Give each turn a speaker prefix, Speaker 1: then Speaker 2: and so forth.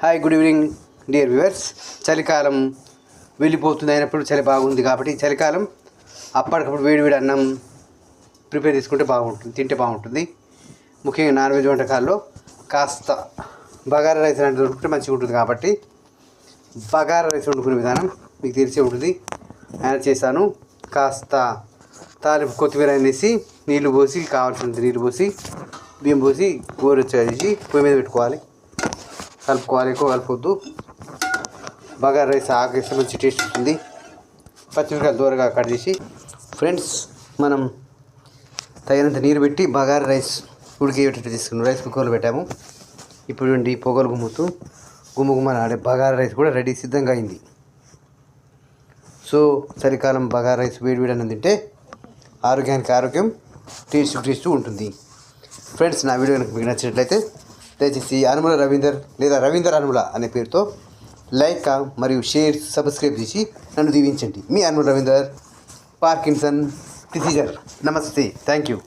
Speaker 1: Hi, good evening dear viewers. చలికాలం వెళ్ళిపోతుంది, అయినప్పుడు చలి బాగుంది కాబట్టి చలికాలం అప్పటికప్పుడు వేడి అన్నం ప్రిపేర్ చేసుకుంటే బాగుంటుంది, తింటే బాగుంటుంది. ముఖ్యంగా నాన్ వెజ్ వంటకాల్లో కాస్త బగారా రైస్ లాంటిది దొరుకుతుంటే మంచిగా ఉంటుంది కాబట్టి బగారా రైస్ వండుకునే విధానం మీకు తెలిసే ఉంటుంది. యాడ్ చేశాను. కాస్త తాలింపు కొత్తిమీర అనేసి నీళ్లు పోసి, కావాల్సినంత నీళ్ళు పోసి, బియ్యం పోసి, గోరువెచ్చగా పొయ్యి మీద పెట్టుకోవాలి. కలుపుకోవాలి, ఎక్కువ కలుపుకొద్దు. బగారా రైస్ ఆకేస్తే మంచి టేస్ట్ వస్తుంది. పచ్చిమిరకాయలు దూరగా కట్ చేసి ఫ్రెండ్స్, మనం తగినంత నీరు పెట్టి బగారా రైస్ ఉడికేటట్టు తీసుకున్నాం. రైస్ కుక్కర్లో పెట్టాము. ఇప్పుడు పొగలు గుమ్ముతూ గుమ్మగుమ్మలాడే బగారా రైస్ కూడా రెడీ, సిద్ధంగా అయింది. సో చలికాలం బగారా రైస్ వేడి అన్నం తింటే ఆరోగ్యానికి ఆరోగ్యం, టేస్ట్ ఉంటుంది. ఫ్రెండ్స్, నా వీడియో కనుక మీకు నచ్చినట్లయితే దయచేసి అనుముల రవీందర్ లేదా రవీందర్ అనుముల అనే పేరుతో లైక్ మరియు షేర్, సబ్స్క్రైబ్ చేసి నన్ను దీవించండి. మీ అనుముల రవీందర్, పార్కిన్సన్ డిసీజర్. నమస్తే, థ్యాంక్ యూ.